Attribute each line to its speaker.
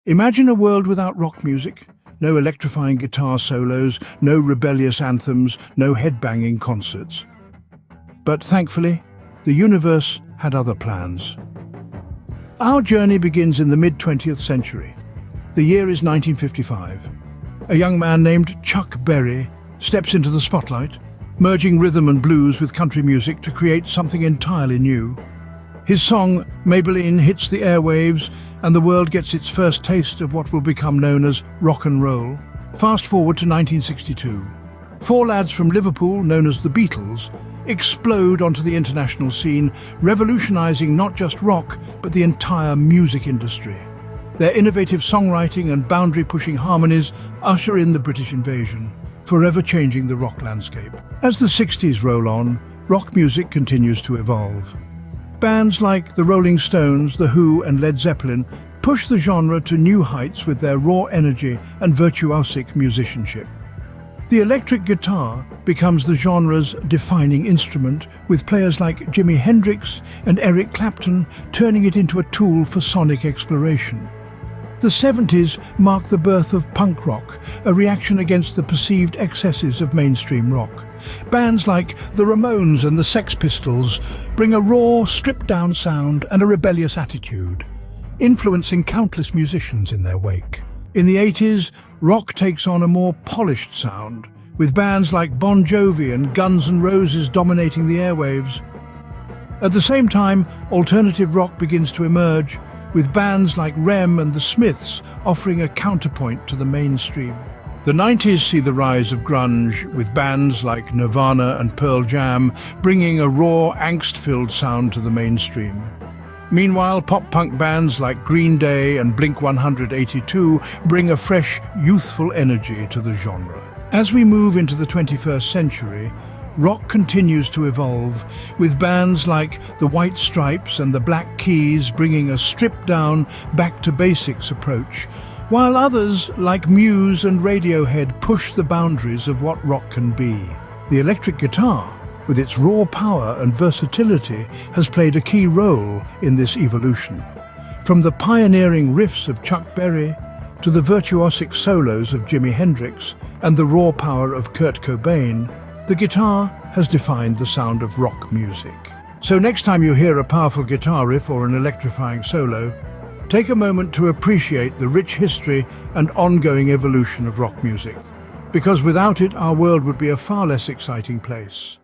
Speaker 1: Imagine a world without rock music. No electrifying guitar solos, no rebellious anthems, no headbanging concerts. But thankfully, the universe had other plans. Our journey begins in the mid-20th century. The year is 1955. A young man named Chuck Berry steps into the spotlight, merging rhythm and blues with country music to create something entirely new. His song, Maybelline, hits the airwaves, and the world gets its first taste of what will become known as rock and roll. Fast forward to 1962. Four lads from Liverpool, known as the Beatles, explode onto the international scene, revolutionizing not just rock, but the entire music industry. Their innovative songwriting and boundary-pushing harmonies usher in the British invasion, forever changing the rock landscape. As the 60s roll on, rock music continues to evolve. Bands like the Rolling Stones, The Who and Led Zeppelin push the genre to new heights with their raw energy and virtuosic musicianship. The electric guitar becomes the genre's defining instrument, with players like Jimi Hendrix and Eric Clapton turning it into a tool for sonic exploration. The 70s mark the birth of punk rock, a reaction against the perceived excesses of mainstream rock. Bands like the Ramones and the Sex Pistols bring a raw, stripped-down sound and a rebellious attitude, influencing countless musicians in their wake. In the 80s, rock takes on a more polished sound, with bands like Bon Jovi and Guns N' Roses dominating the airwaves. At the same time, alternative rock begins to emerge, with bands like Rem and the Smiths offering a counterpoint to the mainstream. The 90s see the rise of grunge, with bands like Nirvana and Pearl Jam bringing a raw, angst-filled sound to the mainstream. Meanwhile, pop-punk bands like Green Day and Blink-182 bring a fresh, youthful energy to the genre. As we move into the 21st century, rock continues to evolve, with bands like the White Stripes and the Black Keys bringing a stripped-down, back-to-basics approach, while others, like Muse and Radiohead, push the boundaries of what rock can be. The electric guitar, with its raw power and versatility, has played a key role in this evolution. From the pioneering riffs of Chuck Berry to the virtuosic solos of Jimi Hendrix and the raw power of Kurt Cobain, the guitar has defined the sound of rock music. So next time you hear a powerful guitar riff or an electrifying solo, take a moment to appreciate the rich history and ongoing evolution of rock music, because without it, our world would be a far less exciting place.